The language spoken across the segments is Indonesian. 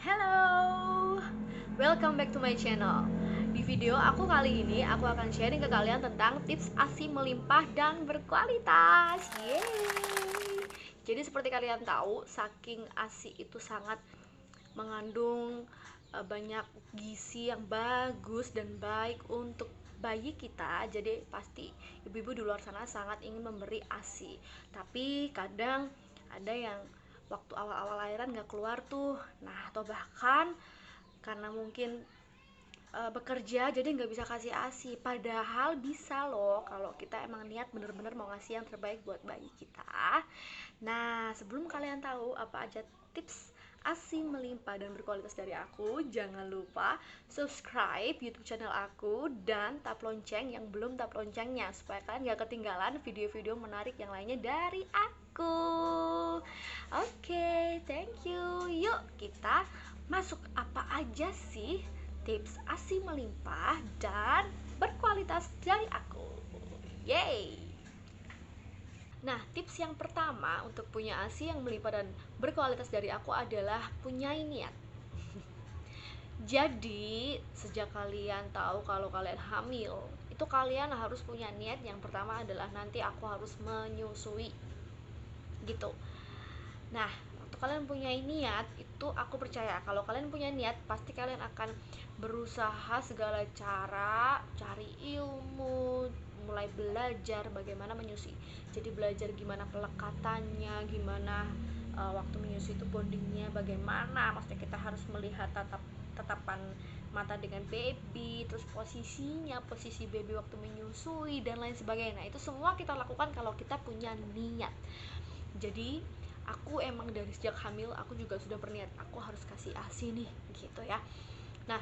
Hello, welcome back to my channel. Di video aku kali ini, aku akan sharing ke kalian tentang tips ASI melimpah dan berkualitas. Yeay! Jadi seperti kalian tahu, saking ASI itu sangat mengandung banyak gizi yang bagus dan baik untuk bayi kita. Jadi pasti ibu-ibu di luar sana sangat ingin memberi ASI. Tapi kadang ada yang waktu awal-awal lahiran nggak keluar tuh. Nah, atau bahkan karena mungkin bekerja jadi nggak bisa kasih ASI, padahal bisa loh kalau kita emang niat bener-bener mau ngasih yang terbaik buat bayi kita. Nah, sebelum kalian tahu apa aja tips ASI melimpah dan berkualitas dari aku, jangan lupa subscribe YouTube channel aku dan tap lonceng yang belum tap loncengnya supaya kalian gak ketinggalan video-video menarik yang lainnya dari aku. Oke, thank you. Yuk kita masuk. Apa aja sih tips ASI melimpah dan berkualitas dari aku? Yeay! Nah, tips yang pertama untuk punya ASI yang melimpah dan berkualitas dari aku adalah punya niat. Jadi, sejak kalian tahu kalau kalian hamil, itu kalian harus punya niat. Yang pertama adalah nanti aku harus menyusui. Gitu. Nah, waktu kalian punya niat, itu aku percaya kalau kalian punya niat, pasti kalian akan berusaha segala cara, cari ilmu, mulai belajar bagaimana menyusui. Jadi belajar gimana pelekatannya, gimana waktu menyusui itu bondingnya bagaimana. Maksudnya kita harus melihat tatapan mata dengan baby, terus posisi baby waktu menyusui dan lain sebagainya. Nah, itu semua kita lakukan kalau kita punya niat. Jadi aku emang dari sejak hamil aku juga sudah berniat aku harus kasih ASI nih, gitu ya. Nah,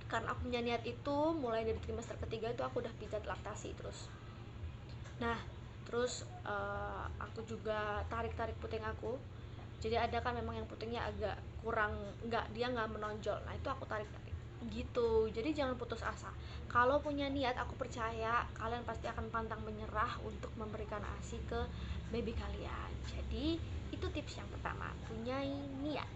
karena aku punya niat itu, mulai dari trimester ketiga itu aku udah pijat laktasi terus. Nah, terus aku juga tarik puting aku. Jadi ada kan memang yang putingnya agak kurang, dia nggak menonjol. Nah, itu aku tarik gitu. Jadi jangan putus asa. Kalau punya niat, aku percaya kalian pasti akan pantang menyerah untuk memberikan ASI ke baby kalian. Jadi itu tips yang pertama, punya niat.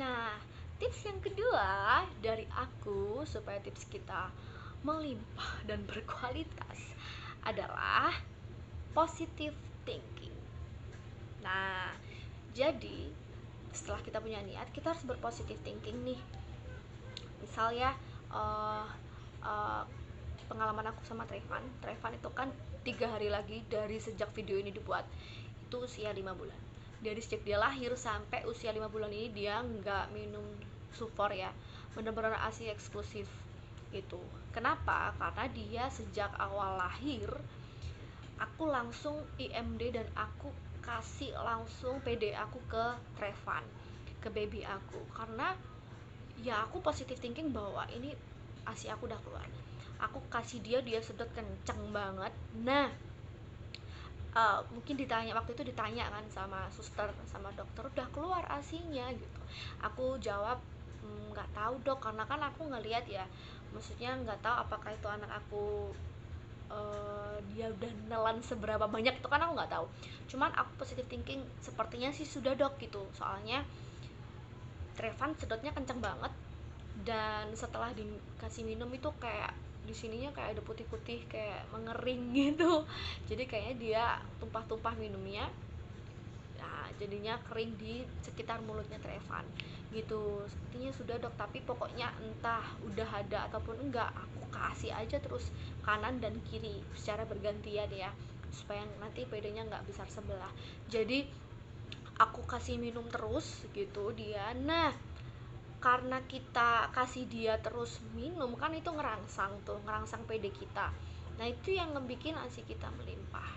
Nah, tips yang kedua dari aku supaya tips kita melimpah dan berkualitas adalah positive thinking. Nah, jadi setelah kita punya niat, kita harus berpositive thinking nih. Misal ya, uh, uh, pengalaman aku sama Trevan itu kan 3 hari lagi dari sejak video ini dibuat, itu usia 5 bulan. Dari sejak dia lahir sampai usia 5 bulan ini dia nggak minum sufor ya, bener-bener ASI eksklusif gitu. Kenapa? Karena dia sejak awal lahir aku langsung IMD dan aku kasih langsung PD aku ke Trevan, ke baby aku, karena ya aku positive thinking bahwa ini ASI aku udah keluar. Aku kasih dia sedot kenceng banget. Nah, mungkin waktu itu ditanya kan sama suster sama dokter, udah keluar ASINya gitu. Aku jawab nggak tahu dok, karena kan aku ngelihat ya, maksudnya nggak tahu apakah itu anak aku dia udah nelan seberapa banyak, itu kan aku nggak tahu. Cuman aku positive thinking sepertinya sih sudah dok gitu, soalnya Trevan sedotnya kenceng banget dan setelah dikasih minum itu kayak di sininya kayak ada putih-putih kayak mengering gitu. Jadi kayaknya dia tumpah-tumpah minumnya. Nah, jadinya kering di sekitar mulutnya Trevan gitu. Sepertinya sudah dok, tapi pokoknya entah udah ada ataupun enggak, aku kasih aja terus kanan dan kiri secara bergantian ya, supaya nanti pedenya nggak besar sebelah. Jadi aku kasih minum terus gitu dia. Nah, karena kita kasih dia terus minum kan, itu ngerangsang PD kita. Nah, itu yang ngebikin ASI kita melimpah.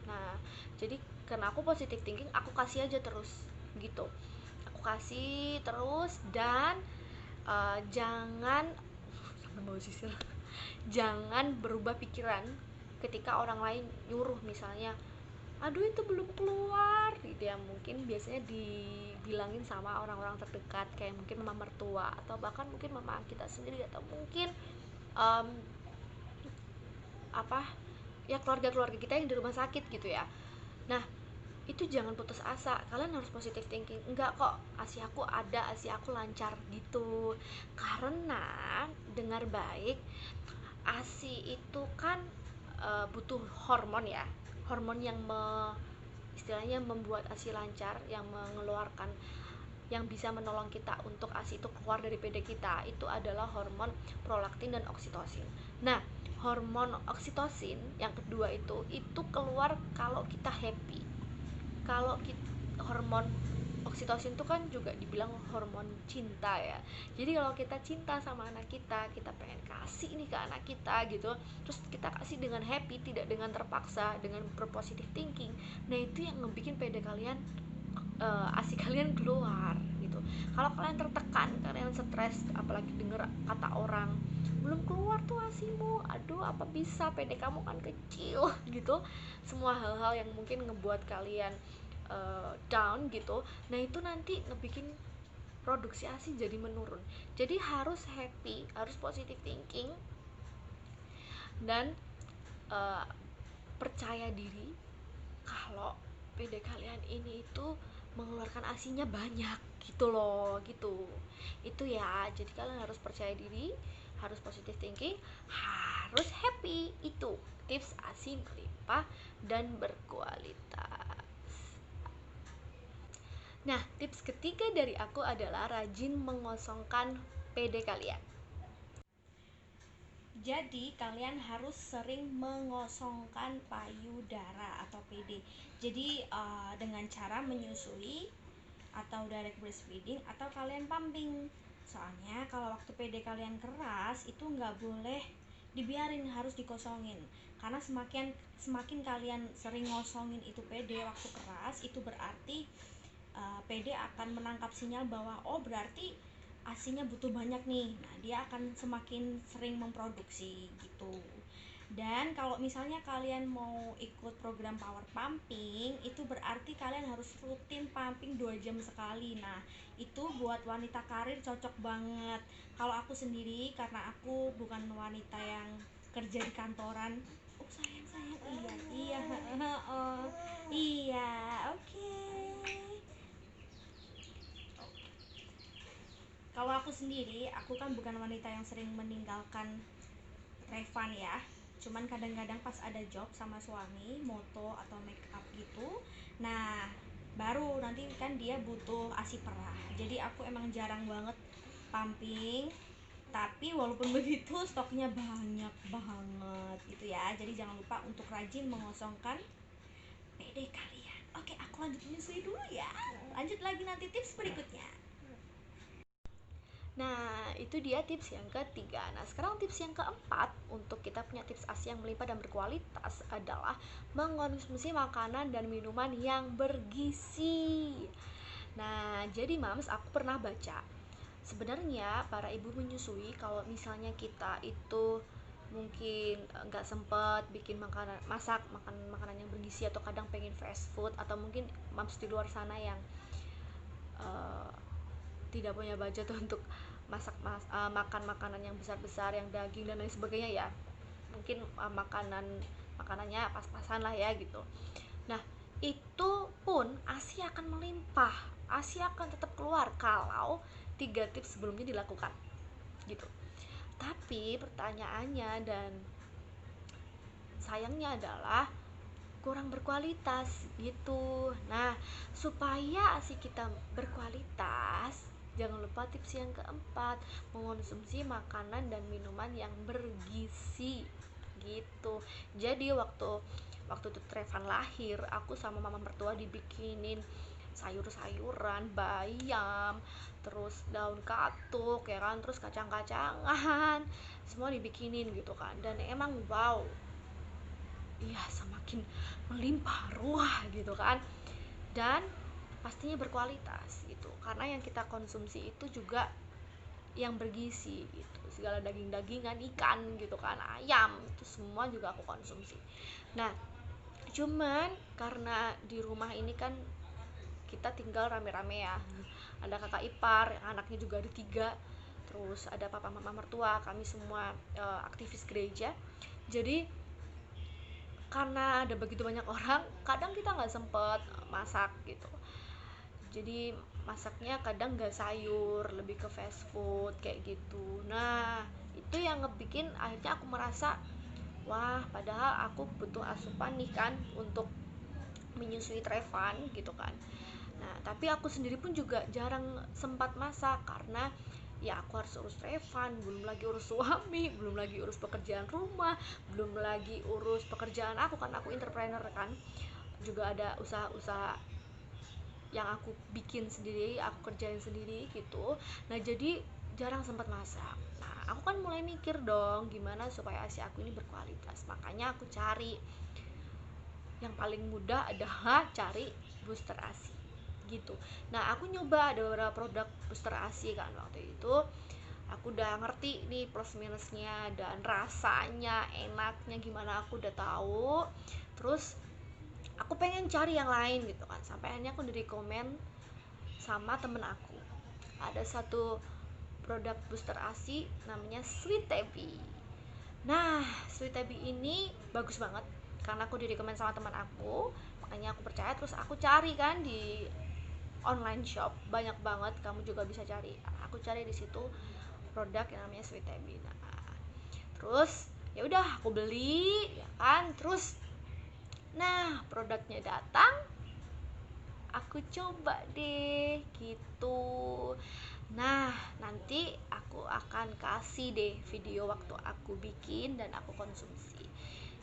Nah, jadi karena aku positive thinking, aku kasih aja terus gitu. Aku kasih terus dan jangan sampai mau sisir. Jangan berubah pikiran ketika orang lain nyuruh, misalnya aduh itu belum keluar gitu ya. Mungkin biasanya dibilangin sama orang-orang terdekat, kayak mungkin mama mertua atau bahkan mungkin mama kita sendiri, atau mungkin um, apa ya, keluarga-keluarga kita yang di rumah sakit gitu ya. Nah, itu jangan putus asa, kalian harus positive thinking. Enggak kok, ASI aku ada, ASI aku lancar gitu. Karena dengar baik, ASI itu kan butuh hormon ya, hormon yang istilahnya membuat ASI lancar, yang mengeluarkan, yang bisa menolong kita untuk ASI itu keluar dari PD kita, itu adalah hormon prolaktin dan oksitosin. Nah, hormon oksitosin yang kedua itu keluar kalau kita happy. Kalau hormon oksitosin itu kan juga dibilang hormon cinta ya. Jadi kalau kita cinta sama anak kita, kita pengen kasih ini ke anak kita gitu, terus kita kasih dengan happy, tidak dengan terpaksa, dengan berpositive thinking. Nah itu yang ngebikin PD kalian, ASI kalian keluar gitu. Kalau kalian tertekan, kalian stres, apalagi denger kata orang belum keluar tuh ASImu, aduh apa bisa, PD kamu kan kecil gitu, semua hal-hal yang mungkin ngebuat kalian down gitu. Nah itu nanti ngebikin produksi ASI jadi menurun. Jadi harus happy, harus positive thinking, dan uh, percaya diri kalau PD kalian ini itu mengeluarkan ASINya banyak gitu loh, gitu. Itu ya, jadi kalian harus percaya diri, harus positive thinking, harus happy. Itu tips ASI melimpah dan berkualitas. Nah, tips ketiga dari aku adalah rajin mengosongkan PD kalian. Jadi kalian harus sering mengosongkan payudara atau PD. Jadi dengan cara menyusui atau direct breastfeeding atau kalian pumping. Soalnya kalau waktu PD kalian keras itu nggak boleh dibiarin, harus dikosongin. Karena semakin kalian sering ngosongin itu PD waktu keras, itu berarti PD akan menangkap sinyal bahwa oh berarti ASINya butuh banyak nih. Nah, dia akan semakin sering memproduksi gitu. Dan kalau misalnya kalian mau ikut program power pumping, itu berarti kalian harus rutin pumping 2 jam sekali. Nah, itu buat wanita karir cocok banget. Kalau aku sendiri, karena aku bukan wanita yang kerja di kantoran. Oh sayang, iya, oh, iya, oke. Kalau aku sendiri, aku kan bukan wanita yang sering meninggalkan Revan ya. Cuman kadang-kadang pas ada job sama suami, moto atau make up gitu. Nah, baru nanti kan dia butuh ASI perah. Jadi aku emang jarang banget pumping. Tapi walaupun begitu stoknya banyak banget gitu ya. Jadi jangan lupa untuk rajin mengosongkan PD kalian. Oke, aku lanjut menyusui dulu ya. Lanjut lagi nanti tips berikutnya. Nah, itu dia tips yang ketiga. Nah, sekarang tips yang keempat untuk kita punya tips ASI yang melimpah dan berkualitas adalah mengkonsumsi makanan dan minuman yang bergizi. Nah, jadi Mams, aku pernah baca, sebenarnya para ibu menyusui kalau misalnya kita itu mungkin nggak sempet bikin makan makanan yang bergizi, atau kadang pengen fast food, atau mungkin Mams di luar sana yang uh, tidak punya budget untuk makan makanan yang besar-besar, yang daging dan lain sebagainya ya, mungkin makanannya pas-pasan lah ya gitu. Nah itu pun ASI akan melimpah, ASI akan tetap keluar kalau 3 tips sebelumnya dilakukan gitu. Tapi pertanyaannya dan sayangnya adalah kurang berkualitas gitu. Nah, supaya ASI kita berkualitas, jangan lupa tips yang keempat, mengonsumsi makanan dan minuman yang bergizi gitu. Jadi waktu itu Trevan lahir, aku sama mama mertua dibikinin sayur-sayuran, bayam, terus daun katuk ya kan, terus kacang-kacangan, semua dibikinin gitu kan. Dan emang wow, iya semakin melimpah ruah gitu kan, dan pastinya berkualitas gitu, karena yang kita konsumsi itu juga yang bergizi gitu, segala daging-dagingan, ikan gitu kan, ayam, itu semua juga aku konsumsi. Nah cuman karena di rumah ini kan kita tinggal rame-rame ya, ada kakak ipar yang anaknya juga ada 3, terus ada papa mama mertua, kami semua aktivis gereja. Jadi karena ada begitu banyak orang, kadang kita nggak sempet masak gitu. Jadi masaknya kadang nggak sayur, lebih ke fast food kayak gitu. Nah itu yang ngebikin akhirnya aku merasa, wah padahal aku butuh asupan nih kan untuk menyusui Trevan gitu kan. Nah tapi aku sendiri pun juga jarang sempat masak karena ya aku harus urus Trevan, belum lagi urus suami, belum lagi urus pekerjaan rumah, belum lagi urus pekerjaan aku kan, aku entrepreneur kan, juga ada usaha-usaha yang aku bikin sendiri, aku kerjain sendiri gitu. Nah jadi jarang sempat masak. Nah aku kan mulai mikir dong gimana supaya ASI aku ini berkualitas, makanya aku cari yang paling mudah adalah cari booster ASI gitu. Nah aku nyoba ada beberapa produk booster ASI kan, waktu itu aku udah ngerti nih plus minusnya dan rasanya enaknya gimana aku udah tahu. Terus aku pengen cari yang lain gitu kan, sampai akhirnya aku direkomend sama temen aku, ada satu produk booster ASI namanya Sweet Tabby. Nah Sweet Tabby ini bagus banget karena aku direkomend sama teman aku, makanya aku percaya. Terus aku cari kan di online shop, banyak banget, kamu juga bisa cari. Aku cari di situ produk yang namanya Sweet Tabby. Nah terus ya udah aku beli ya kan. Terus nah produknya datang, aku coba deh gitu. Nah nanti aku akan kasih deh video waktu aku bikin dan aku konsumsi.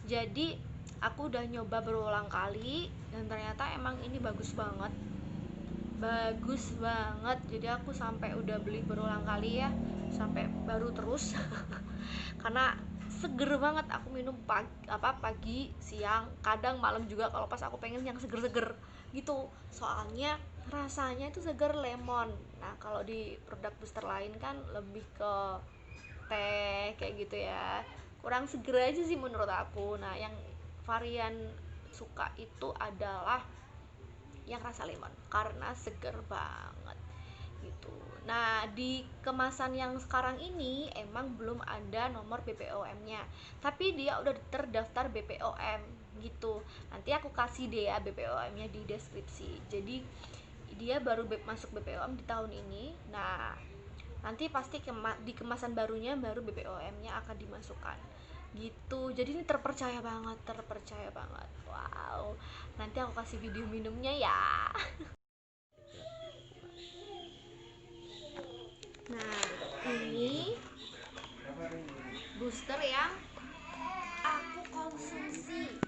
Jadi aku udah nyoba berulang kali dan ternyata emang ini bagus banget, bagus banget. Jadi aku sampai udah beli berulang kali ya, sampai baru terus karena seger banget. Aku minum pagi, siang, kadang malam juga kalau pas aku pengen yang seger-seger gitu. Soalnya rasanya itu seger lemon. Nah kalau di produk booster lain kan lebih ke teh kayak gitu ya, kurang seger aja sih menurut aku. Nah yang varian suka itu adalah yang rasa lemon karena seger banget gitu. Nah di kemasan yang sekarang ini emang belum ada nomor BPOM-nya, tapi dia udah terdaftar BPOM gitu. Nanti aku kasih deh ya BPOM-nya di deskripsi. Jadi dia baru masuk BPOM di tahun ini. Nah nanti pasti di kemasan barunya baru BPOM-nya akan dimasukkan gitu. Jadi ini terpercaya banget, terpercaya banget. Wow, nanti aku kasih video minumnya ya. Nah ini booster yang aku konsumsi.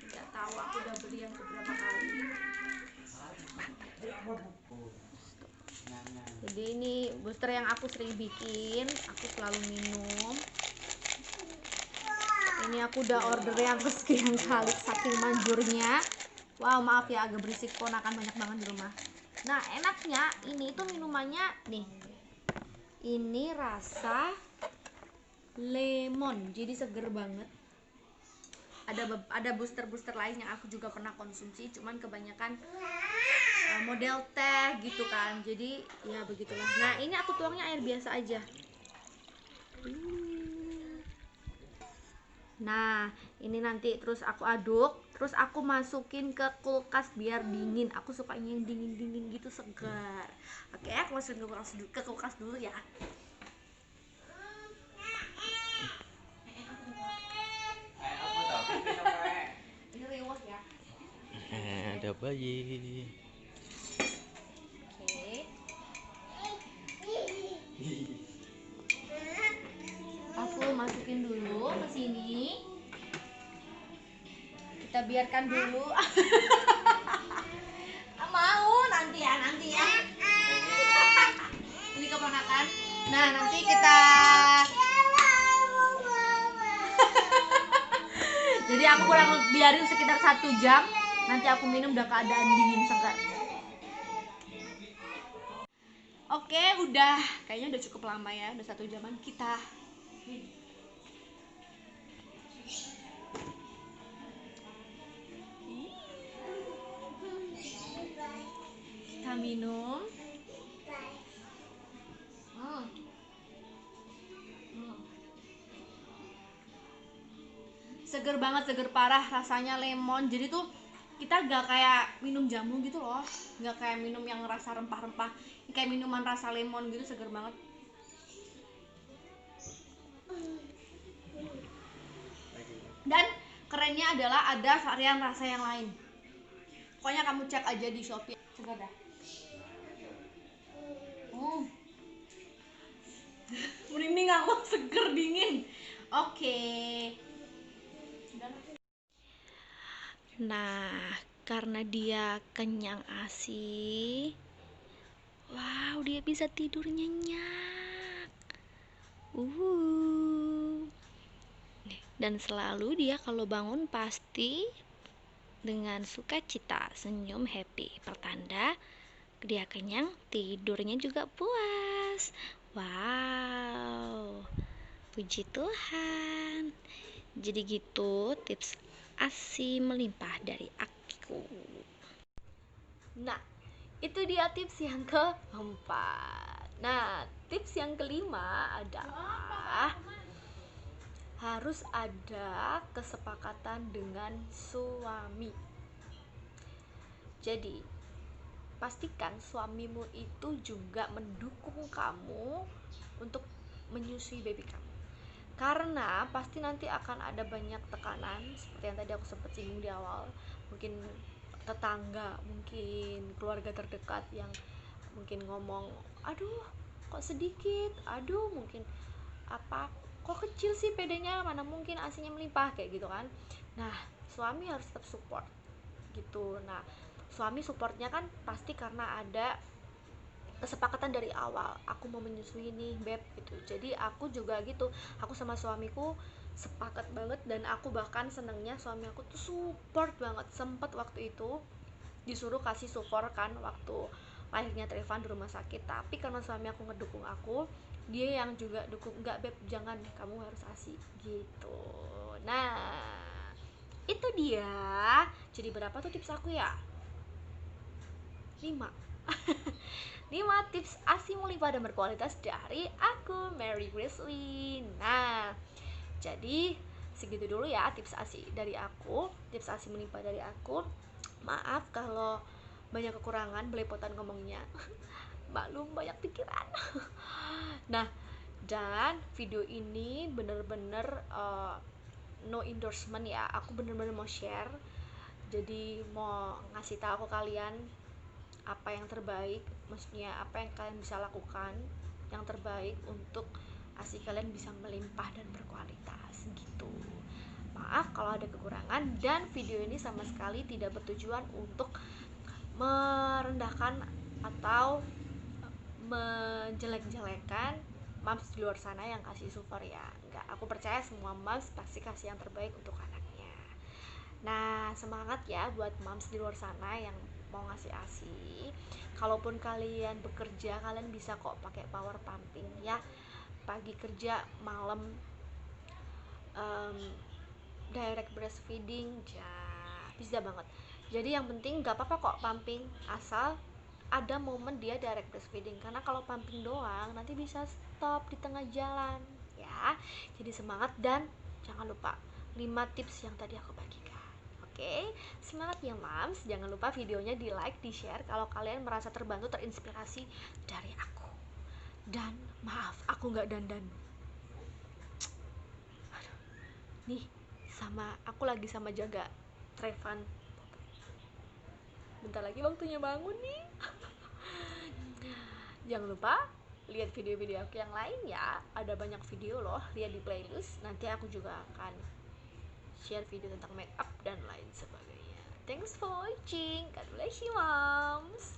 Nggak tahu aku udah beli yang beberapa kali. Jadi ini booster yang aku sering bikin, aku selalu minum. Ini aku udah order yang kesekian kali saking manjurnya. Wow maaf ya agak berisik, ponakan banyak banget di rumah. Nah enaknya ini tuh minumannya nih, ini rasa lemon, jadi seger banget. Ada booster lain yang aku juga pernah konsumsi, cuman kebanyakan model teh gitu kan, jadi ya begitulah. Nah ini aku tuangnya air biasa aja. Nah ini nanti terus aku aduk, terus aku masukin ke kulkas biar dingin. Aku sukanya yang dingin gitu, segar. Oke aku masukin ke kulkas dulu ya. Ini rewok ya. Ada bayi. Aku masukin dulu ke sini. Kita biarkan dulu. Mau nanti ya. Ini keponakan. Nah, nanti kita jadi aku kurang biarin sekitar 1 jam. Nanti aku minum udah keadaan dingin segar. Oke, udah. Kayaknya udah cukup lama ya. Udah 1 jaman kita minum. seger banget, seger parah, rasanya lemon. Jadi tuh kita gak kayak minum jamu gitu loh, gak kayak minum yang rasa rempah-rempah, kayak minuman rasa lemon gitu, seger banget. Dan kerennya adalah ada varian rasa yang lain. Pokoknya kamu cek aja di Shopee. Seger dah. Merinding aku, seger dingin. Oke. Nah, karena dia kenyang ASI, wow, dia bisa tidur nyenyak. Dan selalu dia kalau bangun pasti dengan sukacita, senyum happy, pertanda dia kenyang, tidurnya juga puas. Wow, puji Tuhan. Jadi gitu tips ASI melimpah dari aku. Nah, itu dia tips yang keempat. Nah, tips yang kelima adalah harus ada kesepakatan dengan suami. Jadi, pastikan suamimu itu juga mendukung kamu untuk menyusui baby kamu. Karena pasti nanti akan ada banyak tekanan seperti yang tadi aku sempat singgung di awal. Mungkin tetangga, mungkin keluarga terdekat yang mungkin ngomong, aduh kok sedikit, aduh mungkin apa kok kecil sih pedenya, mana mungkin asinya melimpah, kayak gitu kan. Nah, suami harus tetap support gitu. Nah, suami supportnya kan pasti karena ada kesepakatan dari awal, aku mau menyusui nih beb gitu. Jadi aku juga gitu, aku sama suamiku sepakat banget, dan aku bahkan senengnya suami aku tuh support banget. Sempet waktu itu disuruh kasih support kan waktu lahirnya Trevan di rumah sakit, tapi karena suami aku ngedukung aku, dia yang juga dukung, enggak beb jangan, kamu harus ASI gitu. Nah, itu dia. Jadi berapa tuh tips aku ya? 5 5 tips ASI melimpah dan berkualitas dari aku, Mary Grizzly. Nah, jadi segitu dulu ya tips ASI dari aku, tips ASI melimpah dari aku. Maaf kalau banyak kekurangan, belepotan ngomongnya. Maklum banyak pikiran. Nah, dan video ini bener-bener no endorsement ya. Aku bener-bener mau share. Jadi mau ngasih tahu ke kalian apa yang terbaik, maksudnya apa yang kalian bisa lakukan yang terbaik untuk ASI kalian bisa melimpah dan berkualitas gitu. Maaf kalau ada kekurangan, dan video ini sama sekali tidak bertujuan untuk merendahkan atau menjelek-jelekan moms di luar sana yang kasih support ya. Enggak, aku percaya semua moms pasti kasih yang terbaik untuk anaknya. Nah, semangat ya buat moms di luar sana yang mau ngasih ASI. Kalaupun kalian bekerja, kalian bisa kok pakai power pumping ya. Pagi kerja, malam direct breastfeeding, ya bisa banget. Jadi yang penting gak apa-apa kok pumping, asal ada momen dia direct breastfeeding. Karena kalau pumping doang nanti bisa stop di tengah jalan ya. Jadi semangat, dan jangan lupa 5 tips yang tadi aku bagikan. Oke, semangat ya moms. Jangan lupa videonya di like, di share kalau kalian merasa terbantu, terinspirasi dari aku. Dan maaf, aku gak dandan. Aduh, nih sama aku lagi sama jaga Trevan. Bentar lagi waktunya bangun nih. Jangan lupa lihat video-video aku yang lain ya. Ada banyak video loh, lihat di playlist. Nanti aku juga akan share video tentang make up dan lain sebagainya. Thanks for watching. God bless you moms.